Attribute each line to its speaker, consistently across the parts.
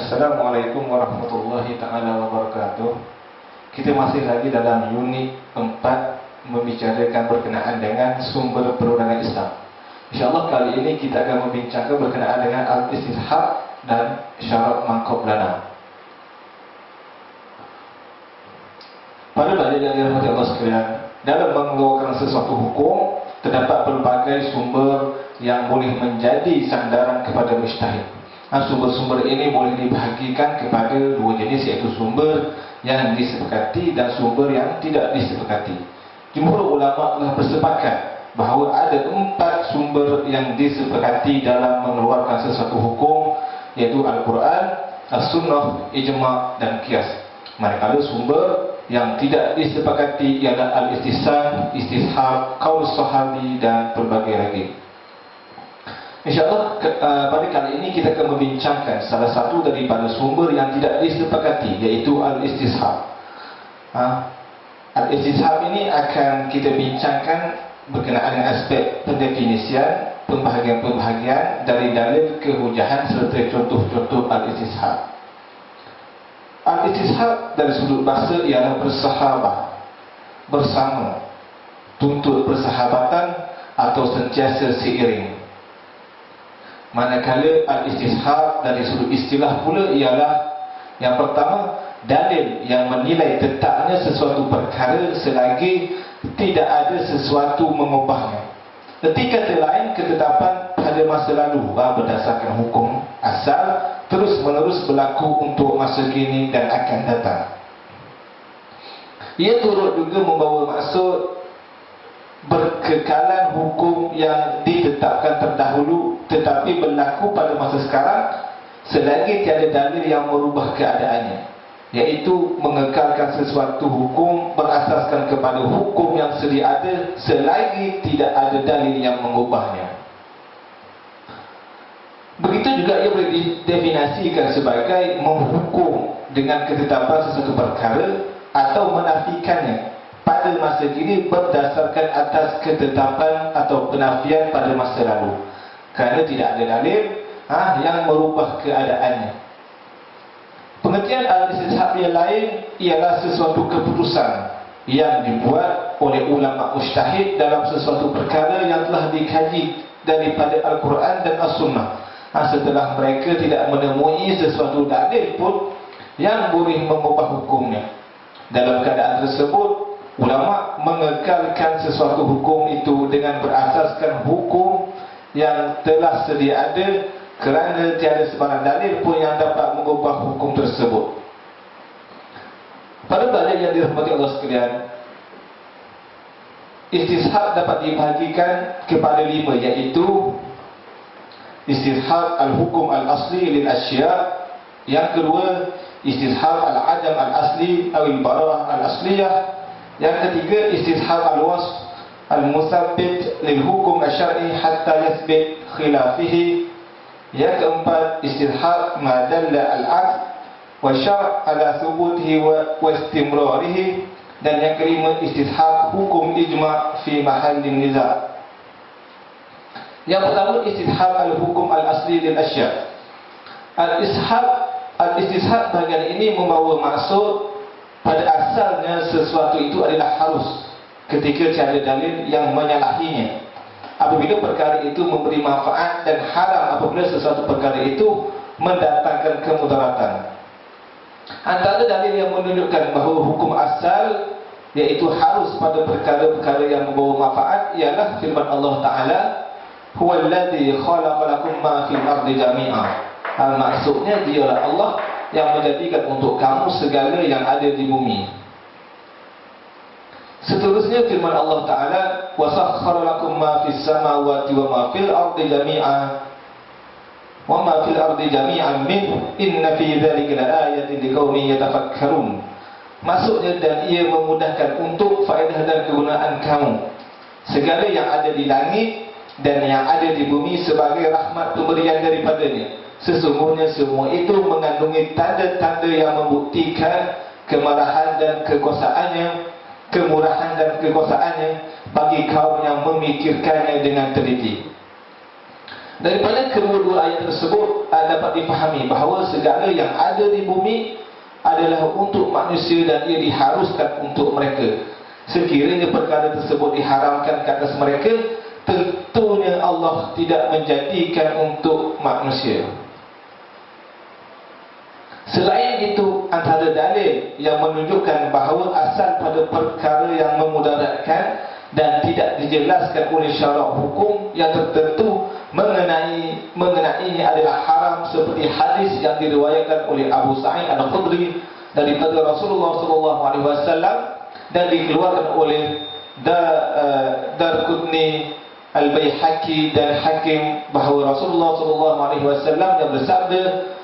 Speaker 1: Assalamualaikum warahmatullahi ta'ala wabarakatuh. Kita masih lagi dalam unit 4 membicarakan berkenaan dengan sumber perundangan Islam. InsyaAllah kali ini kita akan membincangkan berkenaan dengan al-istishab dan syarat mangkub lana. Pada balik yang dirahmati Allah sekalian, dalam mengeluarkan sesuatu hukum terdapat pelbagai sumber yang boleh menjadi sandaran kepada mujtahid. Sumber-sumber ini boleh dibahagikan kepada dua jenis, iaitu sumber yang disepakati dan sumber yang tidak disepakati. Jumhur ulama telah bersepakat bahawa ada 4 sumber yang disepakati dalam mengeluarkan sesuatu hukum, iaitu Al-Quran, As-Sunnah, Ijma' dan Qiyas. Manakala sumber yang tidak disepakati ialah Al-Istisam, Istishab, Qaul Sahabi dan pelbagai lagi. InsyaAllah pada kali ini kita akan membincangkan salah satu daripada sumber yang tidak disepakati, iaitu Al-Istishab. Al-Istishab ini akan kita bincangkan berkenaan dengan aspek pendefinisian, pembahagian-pembahagian dari dalil kehujahan serta contoh-contoh Al-Istishab. Al-Istishab dari sudut bahasa ialah bersahabah, bersama, tuntut persahabatan atau sentiasa seiring. Manakala al-istishab dari sudut istilah pula ialah yang pertama, dalil yang menilai tetapnya sesuatu perkara selagi tidak ada sesuatu mengubahnya. Erti kata lain, ketetapan pada masa lalu berdasarkan hukum asal terus menerus berlaku untuk masa kini dan akan datang. Ia turut juga membawa maksud berkekalan hukum yang ditetapkan terdahulu tetapi berlaku pada masa sekarang selagi tiada dalil yang merubah keadaannya, iaitu mengekalkan sesuatu hukum berasaskan kepada hukum yang sedia ada selagi tidak ada dalil yang mengubahnya. Begitu juga ia boleh didefinisikan sebagai menghukum dengan ketetapan sesuatu perkara atau menafikannya pada masa kini berdasarkan atas ketetapan atau penafian pada masa lalu, kerana tidak ada dalil yang merubah keadaannya. Pengertian al-istishab yang lain ialah sesuatu keputusan yang dibuat oleh ulama mujtahid dalam sesuatu perkara yang telah dikaji daripada Al-Quran dan As-Sunnah, setelah mereka tidak menemui sesuatu dalil pun yang boleh mengubah hukumnya. Dalam keadaan tersebut, ulama mengekalkan sesuatu hukum itu dengan berasaskan hukum yang telah sedia ada, kerana tiada sebarang dalil pun yang dapat mengubah hukum tersebut. Pada balik yang dirahmati Allah sekalian, istishab dapat dibahagikan kepada 5, iaitu istishab al-hukum al-asli lil asya'. Yang kedua, istishab al-adam al-asli atau al-bara'ah al-asliyah. Yang ketiga, istishab al-wasf al-musabbit lil hukum asy-syar'i hatta yathbit khilafihi. Yang keempat, istishab ma dalla al-'aqd wa syar' ala thubutihi wa istimrarihi. Dan yang kelima, istishab hukum ijma' fi mahallin niza'. Yang pertama, istishab al-hukum al-asli lil asya'. Al-istishab bahagian ini membawa maksud pada asalnya sesuatu itu adalah harus ketika tiada dalil yang menyalahinya. Apabila perkara itu memberi manfaat, dan haram apabila sesuatu perkara itu mendatangkan kemudaratan. Antara dalil yang menunjukkan bahawa hukum asal iaitu harus pada perkara-perkara yang membawa manfaat ialah firman Allah Ta'ala, huwallazi khalaqa lakum ma fil ardi jami'a. Maksudnya dialah Allah yang menjadikan untuk kamu segala yang ada di bumi. Seterusnya firman Allah Ta'ala, wa sakhkhara lakum ma fis samawati wa ma fil ardi jami'an wa ma fil ardi jami'an min inna fi dzalika laayatin liqaumin yatafakkarun. Maksudnya, dan ia memudahkan untuk faedah dan kegunaan kamu segala yang ada di langit dan yang ada di bumi sebagai rahmat pemberian daripadanya. Sesungguhnya semua itu mengandungi tanda-tanda yang membuktikan kemurahan dan kekuasaannya bagi kaum yang memikirkannya dengan teliti. Daripada kedua-dua ayat tersebut dapat dipahami bahawa segala yang ada di bumi adalah untuk manusia dan ia diharuskan untuk mereka. Sekiranya perkara tersebut diharamkan ke atas mereka, tentunya Allah tidak menjadikan untuk manusia. Selain itu, antara dalil yang menunjukkan bahawa asal pada perkara yang memudaratkan dan tidak dijelaskan oleh syarak hukum yang tertentu mengenainya adalah haram, seperti hadis yang diriwayatkan oleh Abu Sa'id Al-Khudri daripada Rasulullah SAW dan dikeluarkan oleh Darqutni, Al-Baihaqi dan Hakim, bahawa Rasulullah SAW yang bersabda,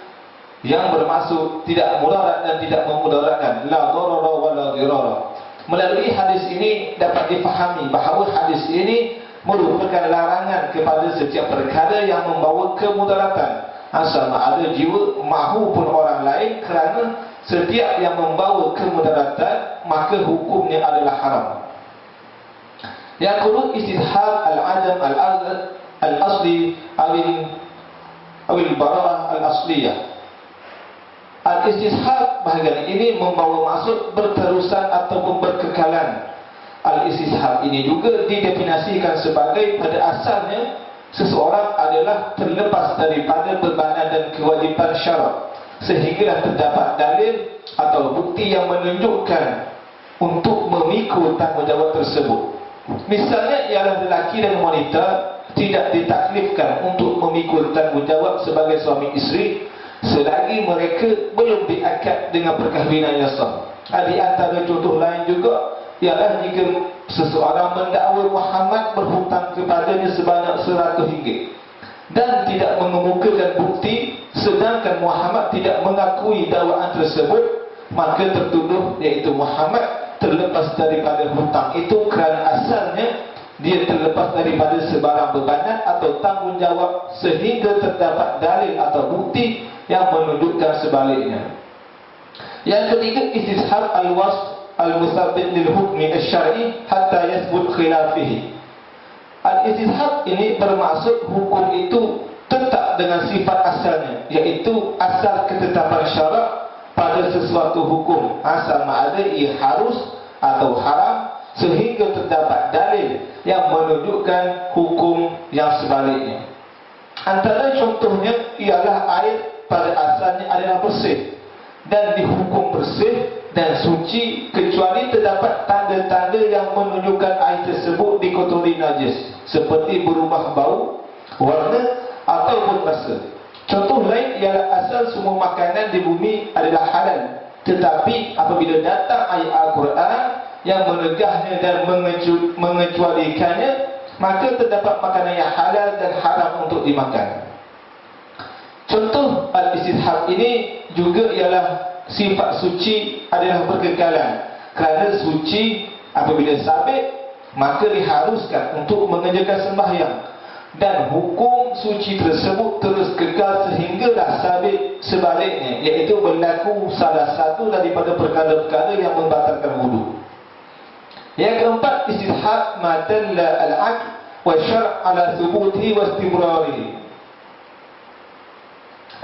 Speaker 1: yang bermaksud tidak mudarat dan tidak memudaratkan, la darara wa la dirara. Melalui hadis ini dapat difahami bahawa hadis ini merupakan larangan kepada setiap perkara yang membawa kemudaratan, sama ada jiwa maupun orang lain, kerana setiap yang membawa kemudaratan maka hukumnya adalah haram. Yang kedua, istishab al-adam al-asli awil bara'ah al-asliyah. Al-istishab bahagian ini membawa maksud berterusan ataupun berkekalan. Al-istishab ini juga didefinisikan sebagai pada asalnya seseorang adalah terlepas daripada bebanan dan kewajipan syarak, sehinggalah terdapat dalil atau bukti yang menunjukkan untuk memikul tanggungjawab tersebut. Misalnya ialah lelaki dan wanita tidak ditaklifkan untuk memikul tanggungjawab sebagai suami isteri selagi mereka belum diakad dengan perkahwinan yang sah. Di antara contoh lain juga ialah jika seseorang mendakwa Muhammad berhutang kepadanya sebanyak 100 ringgit dan tidak mengemukakan bukti, sedangkan Muhammad tidak mengakui dakwaan tersebut, maka tertuduh iaitu Muhammad terlepas daripada hutang itu kerana asalnya dia terlepas daripada sebarang bebanan atau tanggungjawab sehingga terdapat dalil atau bukti yang menunjukkan sebaliknya. Yang ketiga, istishab al-wasf al-musabbit lil hukmi asy-syar'i hatta yathbut khilafihi. Al-istishab ini bermaksud hukum itu tetap dengan sifat asalnya, iaitu asal ketetapan syarak pada sesuatu hukum, sama ada ia harus atau haram, sehingga terdapat dalil yang menunjukkan hukum yang sebaliknya. Antara contohnya ialah air pada asalnya adalah bersih dan dihukum bersih dan suci kecuali terdapat tanda-tanda yang menunjukkan air tersebut dikotori najis, seperti berubah bau, warna ataupun rasa. Contoh lain ialah asal semua makanan di bumi adalah halal, tetapi apabila datang ayat Al-Quran yang menegahnya dan mengecualikannya, maka terdapat makanan yang halal dan haram untuk dimakan. Contoh al-istishab ini juga ialah sifat suci adalah berkekalan, kerana suci apabila sabit maka diharuskan untuk mengerjakan sembahyang, dan hukum suci tersebut terus kekal sehinggalah sabit sebaliknya, iaitu berlaku salah satu daripada perkara-perkara yang membatalkan wudu. Yang keempat, istishab ma dalla al-aql wa syar' ala thubutihi wa istimrarihi.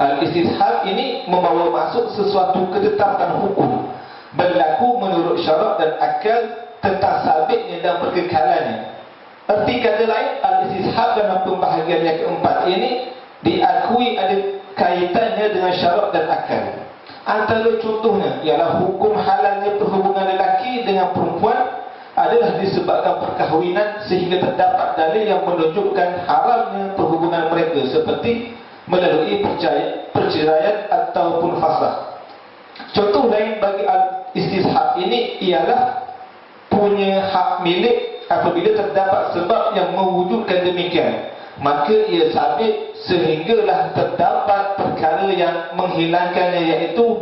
Speaker 1: Al-istishab ini membawa maksud sesuatu ketetapan hukum berlaku menurut syarak dan akal tentang sabitnya dan berkekalannya. Erti kata lain, al-istishab dalam pembahagian yang keempat ini diakui ada kaitannya dengan syarak dan akal. Antara contohnya ialah hukum halalnya perhubungan lelaki dengan perempuan adalah disebabkan perkahwinan, sehingga terdapat dalil yang menunjukkan haramnya perhubungan mereka, seperti melalui perceraian ataupun fasakh. Contoh lain bagi al-istishab ini ialah punya hak milik apabila terdapat sebab yang mewujudkan demikian, maka ia sabit sehinggalah terdapat perkara yang menghilangkannya, iaitu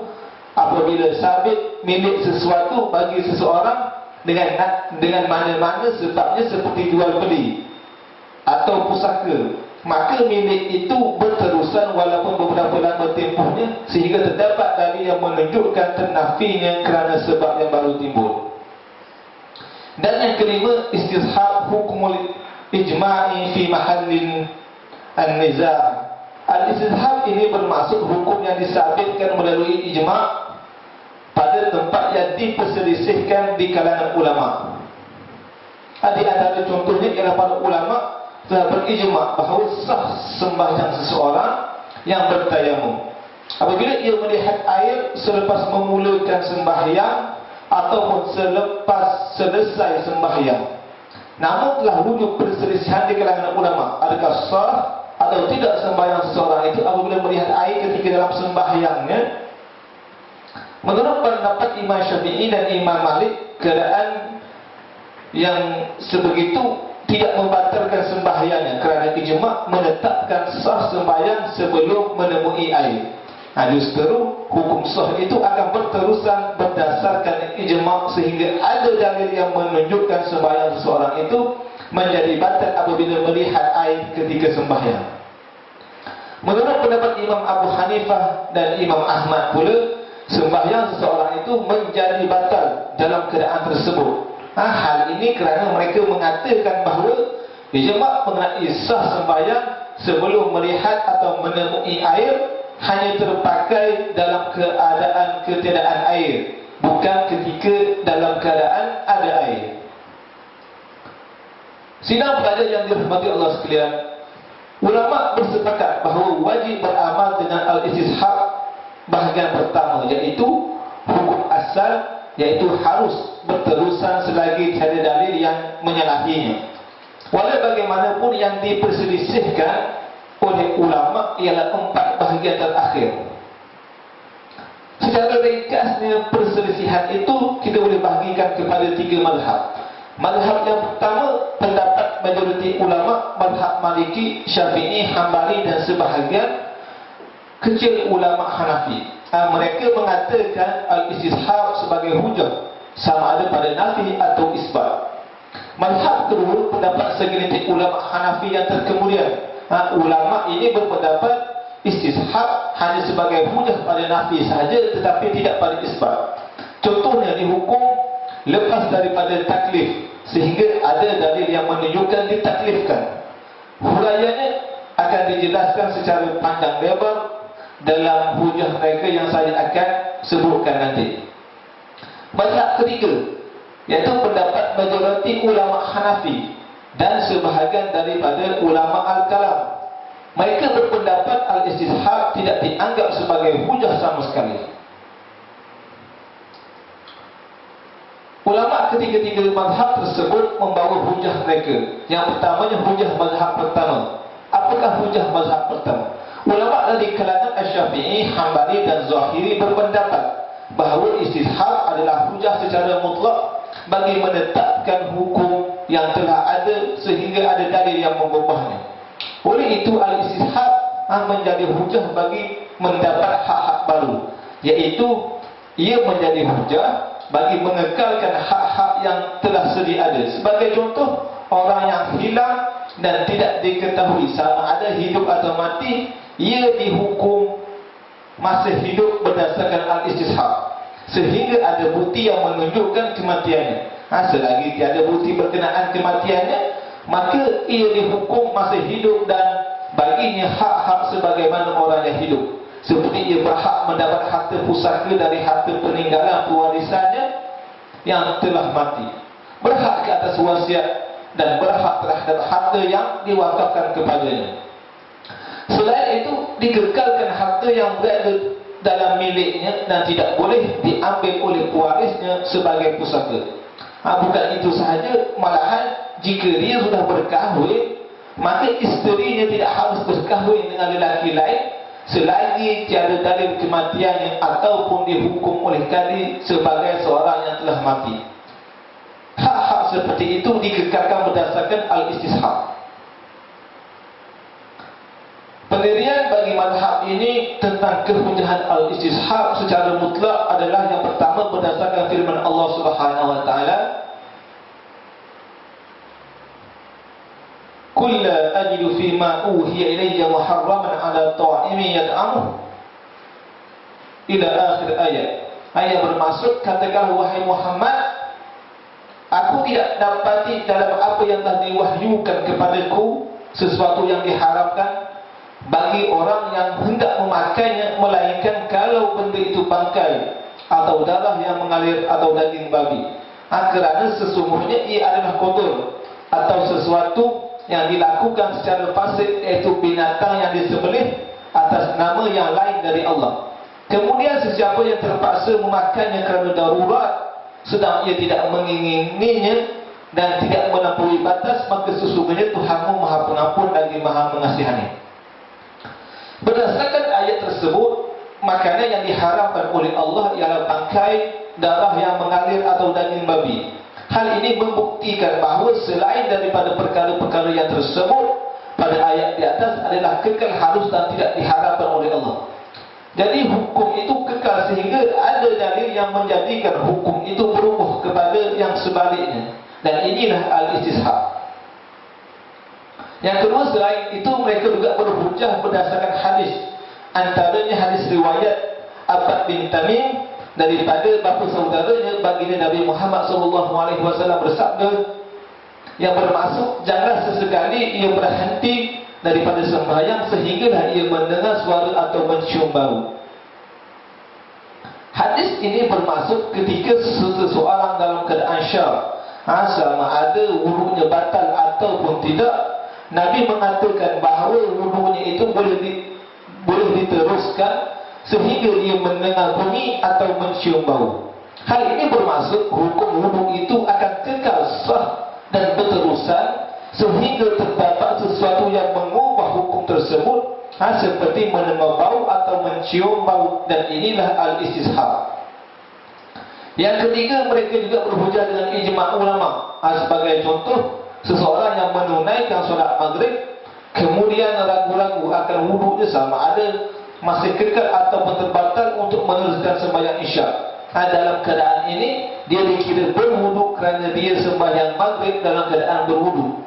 Speaker 1: apabila sabit milik sesuatu bagi seseorang dengan mana-mana sebabnya seperti jual beli atau pusaka, maka milik itu berterusan walaupun beberapa lama tempohnya, sehingga terdapat dalil yang menunjukkan ternafinya kerana sebab yang baru timbul. Dan yang kelima, istishab hukmul ijma'i fi mahallin an-niza'. Al-istishab ini bermaksud hukum yang disabitkan melalui ijma' pada tempat yang diperselisihkan di kalangan ulama. Di antara contohnya ialah para ulama telah berijma' bahawa sah sembahyang seseorang yang bertayamum apabila ia melihat air selepas memulakan sembahyang ataupun selepas selesai sembahyang. Namun telah wujud perselisihan di kalangan ulama, adakah sah atau tidak sembahyang seseorang itu apabila melihat air ketika dalam sembahyangnya. Menurut pendapat Imam Syafi'i dan Imam Malik, keadaan yang sebegitu tidak membatalkan sembahyangnya kerana ijma' menetapkan sah sembahyang sebelum menemui air. Justru hukum sah itu akan berterusan berdasarkan ijma' sehingga ada dalil yang menunjukkan sembahyang seseorang itu menjadi batal apabila melihat air ketika sembahyang. Menurut pendapat Imam Abu Hanifah dan Imam Ahmad pula, sembahyang seseorang itu menjadi batal dalam keadaan tersebut. Hal ini kerana mereka mengatakan bahawa ijma' mengenai sah sembahyang sebelum melihat atau menemui air hanya terpakai dalam keadaan ketiadaan air, bukan ketika dalam keadaan ada air. Sidang pelajar yang dirahmati Allah sekalian, ulama bersepakat bahawa wajib beramal dengan al-istishab bahagian pertama, iaitu hukum asal, iaitu harus berterusan selagi tiada dalil yang menyalahinya. Walau bagaimanapun yang diperselisihkan oleh ulama ialah 4 bahagian terakhir. Secara ringkasnya perselisihan itu kita boleh bahagikan kepada 3 mazhab. Mazhab yang pertama, pendapat majoriti ulama, mazhab Maliki, Syafi'i, Hambali dan sebahagian kecil ulama Hanafi. Mereka mengatakan al-istishab sebagai hujah, sama ada pada nafi atau isbat. Mazhab kedua, pendapat segelintir ulama Hanafi yang terkemudian. Ulama ini berpendapat istishab hanya sebagai hujah pada nafi sahaja, tetapi tidak pada isbat. Contohnya dihukum lepas daripada taklif, sehingga ada dalil yang menunjukkan ditaklifkan. Huraiannya akan dijelaskan secara panjang lebar dalam hujah mereka yang saya akan sebutkan nanti. Mazhab ketiga, iaitu pendapat majoriti ulama Hanafi dan sebahagian daripada ulama Al-Kalam. Mereka berpendapat al-istishab tidak dianggap sebagai hujah sama sekali. Ulama ketiga-tiga mazhab tersebut membawa hujah mereka. Yang pertamanya hujah mazhab pertama. Apakah hujah mazhab pertama? Ulama dari kalangan Asy-Syafi'i, Hambali dan Zahiri berpendapat bahawa istishab adalah hujah secara mutlak bagi menetapkan hukum yang telah ada sehingga ada dalil yang mengubahnya. Oleh itu al-istishab menjadi hujah bagi mendapat hak-hak baru, iaitu ia menjadi hujah bagi mengekalkan hak-hak yang telah sedia ada. Sebagai contoh, orang yang hilang dan tidak diketahui sama ada hidup atau mati, ia dihukum masih hidup berdasarkan al-istishab sehingga ada bukti yang menunjukkan kematiannya. Selagi tiada bukti berkenaan kematiannya, maka ia dihukum masih hidup dan baginya hak-hak sebagaimana orang yang hidup. Seperti ia berhak mendapat harta pusaka dari harta peninggalan pewarisannya yang telah mati, berhak ke atas wasiat dan berhak terhadap harta yang diwakafkan kepadanya. Selain itu, dikekalkan harta yang berada dalam miliknya dan tidak boleh diambil oleh pewarisnya sebagai pusaka. Bukan itu sahaja, malahan jika dia sudah berkahwin, maka isterinya tidak harus berkahwin dengan lelaki lain selagi tiada dalil kematiannya ataupun dihukum oleh kadi sebagai seorang yang telah mati. Hak mazhab seperti itu dikekalkan berdasarkan al-istishab. Pendirian bagi mazhab ini tentang kehujahan al-istishab secara mutlak adalah yang pertama berdasarkan firman Allah Subhanahu wa taala, "Qul la ajidu fima uhiya ilayya muharraman 'ala ta'imin yat'amuhu" ila akhir ayat. Ayat bermaksud, katakanlah wahai Muhammad, aku tidak dapati dalam apa yang telah diwahyukan kepadaku sesuatu yang diharamkan bagi orang yang hendak memakainya, melainkan kalau benda itu bangkai atau darah yang mengalir atau daging babi. Kerana sesungguhnya ia adalah kotor atau sesuatu yang dilakukan secara fasik, iaitu binatang yang disembelih atas nama yang lain dari Allah. Kemudian sesiapa yang terpaksa memakainya kerana darurat sedang ia tidak mengingininya dan tidak melampaui batas, maka sesungguhnya Tuhanmu Maha Pengampun lagi Maha Mengasihani. Berdasarkan ayat tersebut, makanan yang diharamkan oleh Allah ialah bangkai, darah yang mengalir atau daging babi. Hal ini membuktikan bahawa selain daripada perkara-perkara yang tersebut pada ayat di atas adalah kekal, halus dan tidak diharapkan oleh Allah. Jadi hukum itu kekal sehingga ada dalil yang menjadikan hukum itu berubah kepada yang sebaliknya. Dan inilah al-istishab. Yang kedua, selain itu mereka juga berhujah berdasarkan hadis. Antaranya hadis riwayat Abbad bin Tamim daripada bapa saudaranya baginda Nabi Muhammad SAW bersabda, yang bermaksud janganlah sesekali ia berhenti daripada sembahyang sehinggalah ia mendengar suara atau mencium bau. Hadis ini bermaksud ketika seseorang dalam keadaan syar, sama ada wudunya batal ataupun tidak, Nabi mengatakan bahawa wudunya itu boleh diteruskan sehingga dia mendengar bunyi atau mencium bau. Hal ini bermaksud hukum wudu itu akan kekal sah dan berterusan sehingga terdapat sesuatu yang mengubah hukum tersebut, seperti mendengar bau atau mencium bau. Dan inilah al-istishab. Yang ketiga, mereka juga berhujah dengan ijma' ulama. Sebagai contoh, seseorang yang menunaikan solat maghrib kemudian ragu-ragu akan wudunya sama ada masih kekal ataupun terbatal untuk meneruskan sembahyang isyak. Dalam keadaan ini dia dikira berwudu kerana dia sembahyang maghrib dalam keadaan berwudu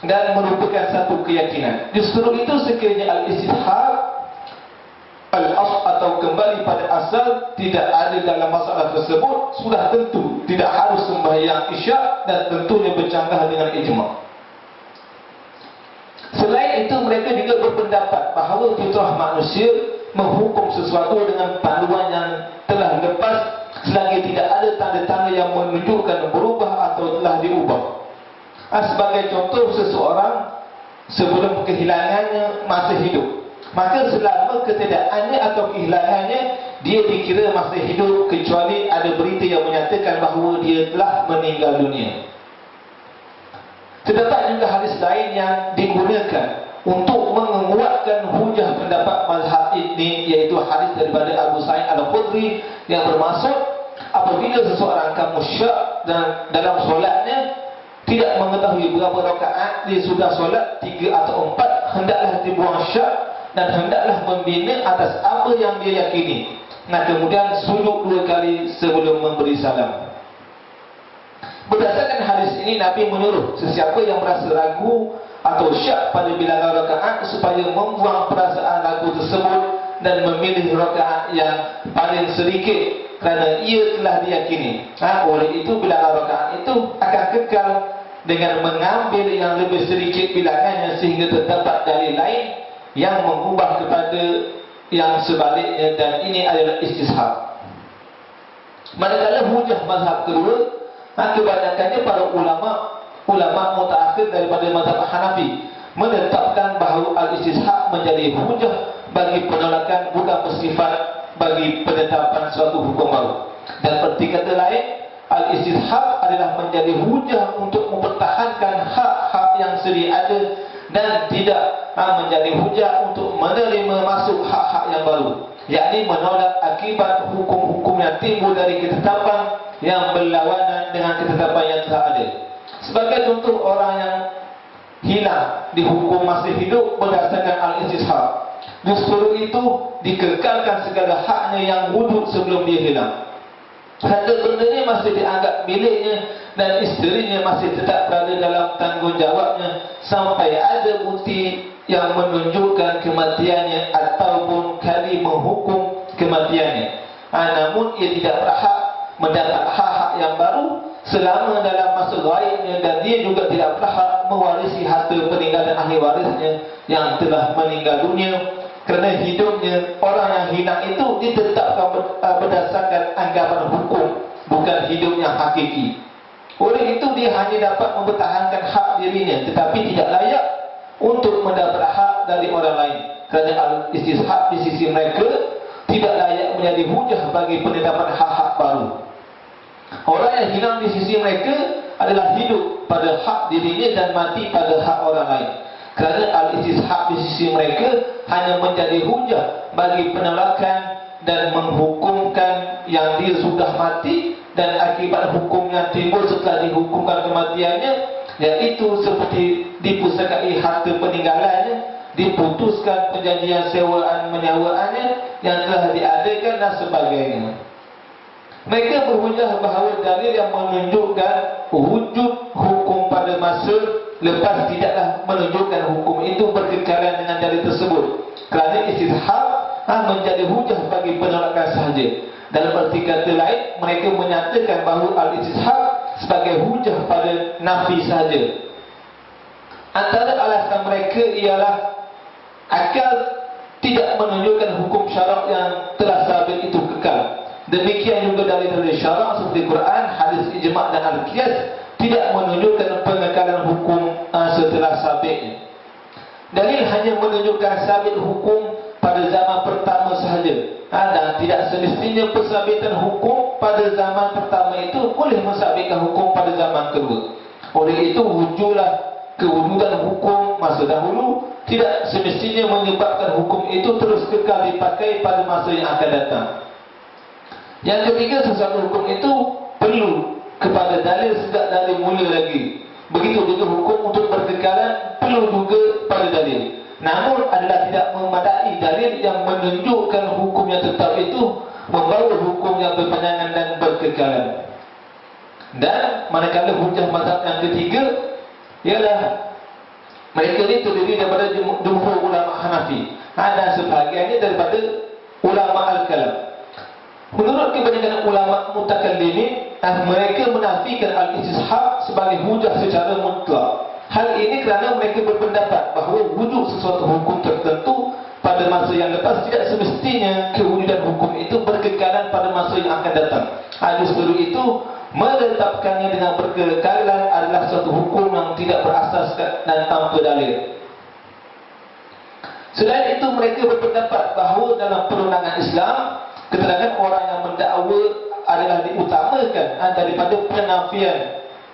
Speaker 1: dan merupakan satu keyakinan. Justru itu sekiranya al-istishab al-asl atau kembali pada asal tidak ada dalam masalah tersebut, sudah tentu tidak harus sembahyang isyak dan tentunya bercanggah dengan ijma'. Selain itu, mereka juga berpendapat bahawa fitrah manusia menghukum sesuatu dengan panduan yang telah lepas selagi tidak ada tanda-tanda yang menunjukkan berubah atau telah diubah. Sebagai contoh, seseorang sebelum kehilangannya masih hidup, maka selama ketidakadanya atau kehilangannya dia dikira masih hidup kecuali ada berita yang menyatakan bahawa dia telah meninggal dunia. Terdapat juga hadis lain yang digunakan untuk menguatkan hujah pendapat mazhab ini, iaitu hadis daripada Abu Sa'id Al-Khudri yang bermaksud apabila seseorang kamu syak dan dalam solatnya tidak mengetahui berapa rakaat dia sudah solat, 3 atau 4, hendaklah dibuang syak dan hendaklah membina atas apa yang dia yakini. Kemudian sujud 2 kali sebelum memberi salam. Berdasarkan hadis ini, Nabi menyuruh sesiapa yang merasa ragu atau syak pada bilangan rakaat supaya membuang perasaan ragu tersebut dan memilih rakaat yang paling sedikit kerana ia telah diyakini. Oleh itu bilangan rakaat itu akan kekal dengan mengambil yang lebih sedikit bilangannya sehingga terdapat dalil lain yang mengubah kepada yang sebaliknya, dan ini adalah istishab. Manakala hujah mazhab kedua, kebanyakannya para ulama mutaakhir daripada mazhab Hanafi menetapkan bahawa al-istishab menjadi hujah bagi penolakan, bukan bersifat bagi penetapan suatu hukum baru. Dan seperti kata lain, al-istishab adalah menjadi hujah untuk mempertahankan hak-hak yang sedia ada dan tidak menjadi hujah untuk menerima masuk hak-hak yang baru. yakni menolak akibat hukum-hukum yang timbul dari ketetapan yang berlawanan dengan ketetapan yang telah ada. Sebagai contoh, orang yang hilang dihukum masih hidup berdasarkan al-istishab, justru itu dikekalkan segala haknya yang wujud sebelum dia hilang. Harta bendanya masih dianggap miliknya dan isterinya masih tetap berada dalam tanggungjawabnya sampai ada bukti yang menunjukkan kematiannya ataupun kali menghukum kematiannya. Namun ia tidak berhak mendapat hak-hak yang baru selama dalam masa gaibnya, dan dia juga tidak berhak mewarisi harta peninggalan ahli warisnya yang telah meninggal dunia. Kerana hidupnya orang yang hilang itu ditetapkan berdasarkan anggapan hukum, bukan hidup yang hakiki. Oleh itu dia hanya dapat mempertahankan hak dirinya, tetapi tidak layak untuk mendapat hak dari orang lain. Kerana al-istishab di sisi mereka tidak layak menjadi hujah bagi penetapan hak-hak baru. Orang yang hilang di sisi mereka adalah hidup pada hak dirinya dan mati pada hak orang lain. Kerana al-istishab di sisi mereka hanya menjadi hujah bagi penolakan dan menghukumkan yang dia sudah mati, dan akibat hukumnya timbul setelah dihukumkan kematiannya, yaitu seperti dipusakai harta peninggalannya, diputuskan perjanjian sewaan menyewaannya yang telah diadakan dan sebagainya. Mereka berhujah bahawa dalil yang menunjukkan wujud hukum pada masa lepas tidaklah menunjukkan hukum itu berkekalan dengan dalil tersebut. Kerana istishab menjadi hujah bagi penolakan sahaja. Dalam arti kata lain, mereka menyatakan bahawa al-istishab sebagai hujah pada nafi sahaja. Antara alasan mereka ialah akal tidak menunjukkan hukum syarak yang telah sabit itu kekal. Demikian juga dalil-dalil syarak seperti Quran, hadis ijma' dan al-qiyas tidak menunjukkan pengekalan hukum setelah sabitnya. Dalil hanya menunjukkan sabit hukum pada zaman pertama sahaja, dan tidak semestinya pensabitan hukum pada zaman pertama itu boleh mensabitkan hukum pada zaman kedua. Oleh itu kewujudan hukum masa dahulu tidak semestinya menyebabkan hukum itu terus kekal dipakai pada masa yang akan datang. Yang ketiga, sesuatu hukum itu perlu kepada dalil sejak dari mula lagi. Begitu juga hukum untuk berkekalan perlu juga pada dalil. Namun adalah tidak memadai dalil yang menunjukkan hukum yang tetap itu membawa hukum yang berpanjangan dan berkekalan. Dan manakala hujah mazhab yang ketiga ialah mereka ini terdiri daripada jumhur ulama Hanafi, dan sebahagiannya daripada ulama al-kalam. Menurut kebanyakan ulama mutakallimin, mereka menafikan al-istishab sebagai hujah secara mutlak. Hal ini kerana mereka berpendapat bahawa wujud sesuatu hukum tertentu pada masa yang lepas tidak semestinya kewujudan hukum itu berkekalan pada masa yang akan datang. Justru itu menetapkannya dengan berkekalan adalah suatu hukum yang tidak berasaskan dan tanpa dalil. Selain itu, mereka berpendapat bahawa dalam perundangan Islam, keterangan orang yang mendakwa adalah diutamakan daripada penafian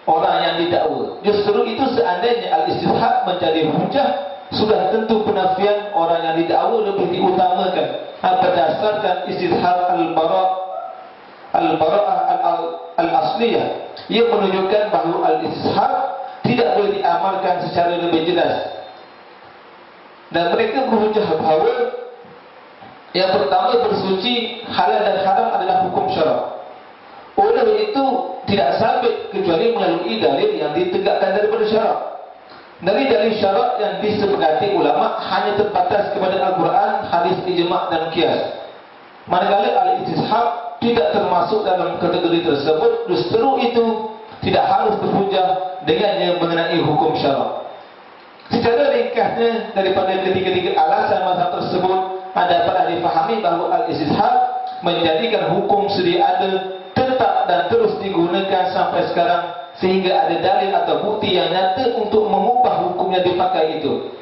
Speaker 1: orang yang didakwa. Justru itu seandainya al-istishab menjadi hujah, sudah tentu penafian orang yang didakwa lebih diutamakan berdasarkan istishab al-asliyah. Ia menunjukkan bahawa al-istishab tidak boleh diamalkan secara lebih jelas. Dan mereka berhujah bahawa yang pertama, bersuci halal dan haram adalah hukum syarak. Oleh itu tidak sabit kecuali melalui dalil yang ditegakkan daripada syarak. Dari dalil syarak yang disepakati ulama hanya terbatas kepada Al-Quran, hadis ijma' dan qiyas. Manakala al-istishab tidak termasuk dalam kategori tersebut, justru itu tidak harus berhujah dengannya mengenai hukum syarak. Secara ringkasnya, daripada ketiga-tiga alasan mazhab tersebut, dapat difahami bahawa al-istishab menjadikan hukum sedia ada, tetap dan terus digunakan sampai sekarang, sehingga ada dalil atau bukti yang nyata untuk mengubah hukum yang dipakai itu.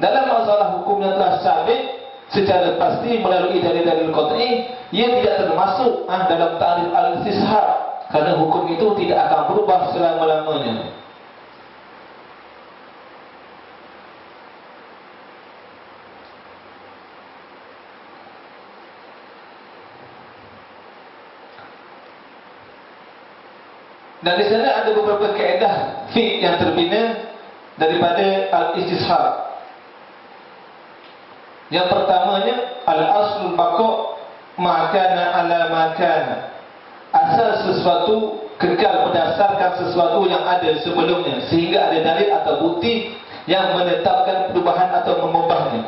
Speaker 1: Dalam masalah hukum yang telah sabit secara pasti melalui dalil-dalil qat'i, ia tidak termasuk dalam ta'rif al-istishab, kerana hukum itu tidak akan berubah selama-lamanya. Dan di sana ada beberapa kaedah fiqh yang terbina daripada al-istishab. Yang pertamanya al-aslul baqa' ma kana ala ma kana. Asal sesuatu kekal berdasarkan sesuatu yang ada sebelumnya, sehingga ada dalil atau bukti yang menetapkan perubahan atau mengubahnya.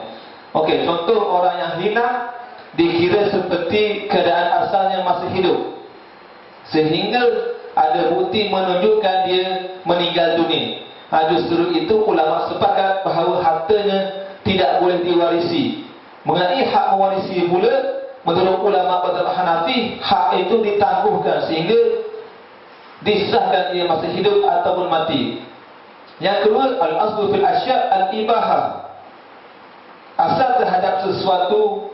Speaker 1: Okey, contoh orang yang hilang dikira seperti keadaan asalnya masih hidup, sehingga ada bukti menunjukkan dia meninggal dunia. Justru itu ulama sepakat bahawa hartanya tidak boleh diwarisi. Mengenai hak mewarisi pula, menurut ulama mazhab Hanafi, hak itu ditangguhkan sehingga disahkan ia masih hidup ataupun mati. Yang kedua, al-aslu fil asya' al-ibahah. Asal terhadap sesuatu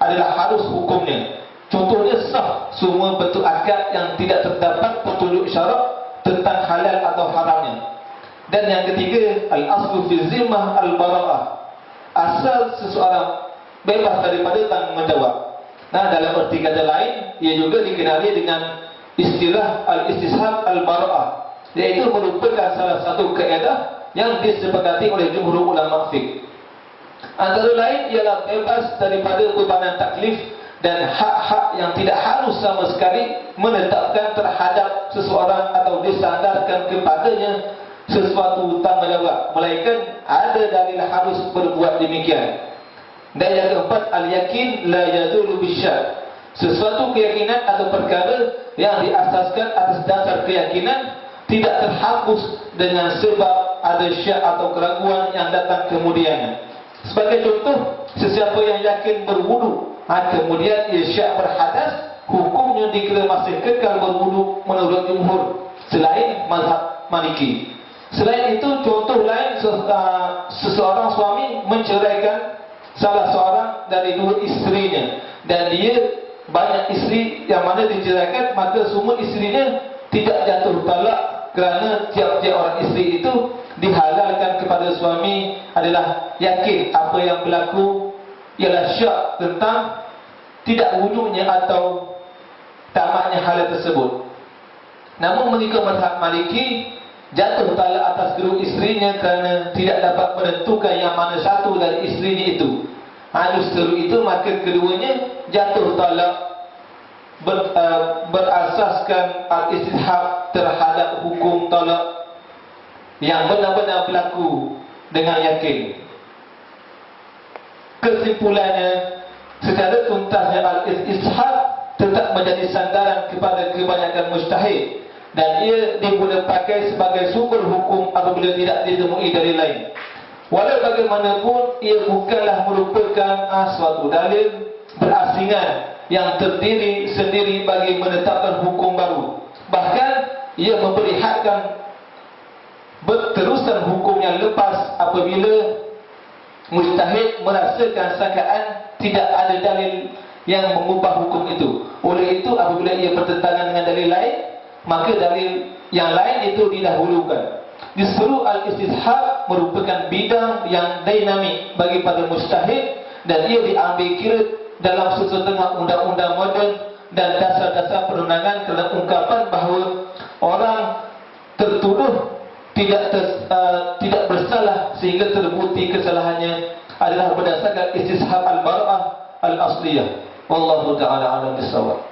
Speaker 1: adalah harus hukumnya. Contohnya sah semua bentuk akad yang tidak terdapat petunjuk syarak tentang halal atau haramnya. Dan yang ketiga, al-aslu fil zimmah al-bara'ah. Asal seseorang bebas daripada tanggungjawab. Nah, dalam arti kata lain, ia juga dikenali dengan istilah al-istishab al-bara'ah, iaitu merupakan salah satu kaedah yang disepakati oleh jumhur ulama fiqh. Antara lain ialah bebas daripada bebanan taklif dan hak-hak yang tidak harus sama sekali menetapkan terhadap seseorang atau disandarkan kepadanya sesuatu tanggungjawab, melainkan ada dalil harus berbuat demikian. Dan yang keempat, al-yakin la yazulu bisyak. Sesuatu keyakinan atau perkara yang diasaskan atas dasar keyakinan tidak terhapus dengan sebab ada syak atau keraguan yang datang kemudiannya. Sebagai contoh, sesiapa yang yakin berwudu, kemudian ia syak berhadas, hukumnya dikira masih kekal berwudu menurut jumhur selain mazhab Maliki. Selain itu, contoh lain, seseorang suami menceraikan salah seorang dari dua isterinya, dan dia banyak isteri yang mana diceraikan, maka semua isterinya tidak jatuh talak kerana tiap-tiap orang isteri itu dihalalkan kepada suami adalah yakin apa yang berlaku ialah syak tentang tidak wujudnya atau tamatnya hal tersebut. Namun mengikut mazhab Maliki, jatuh talak atas kedua isterinya kerana tidak dapat menentukan yang mana satu dari isterinya itu. Justru itu maka keduanya jatuh talak berasaskan al-istishab terhadap hukum talak yang benar-benar berlaku dengan yakin. Kesimpulannya, secara tuntasnya al-istishab tetap menjadi sandaran kepada kebanyakan mujtahid, dan ia diguna pakai sebagai sumber hukum apabila tidak ditemui dari lain. Walau bagaimanapun, ia bukanlah merupakan suatu dalil berasingan yang terdiri sendiri bagi menetapkan hukum baru. Bahkan ia memperlihatkan berterusan hukum yang lepas apabila mujtahid merasakan sangkaan tidak ada dalil yang mengubah hukum itu. Oleh itu, apabila ia bertentangan dengan dalil lain, maka dalil yang lain itu didahulukan. Justru al-istishab merupakan bidang yang dinamik bagi para mujtahid, dan ia diambil kira dalam sesetengah undang-undang moden dan dasar-dasar perundangan kerana ungkapan bahawa orang tertuduh tidak bersalah sehingga terbukti kesalahannya adalah berdasarkan istishab al-bara'ah al-asliyah. Wallahu ta'ala a'lam bissawab.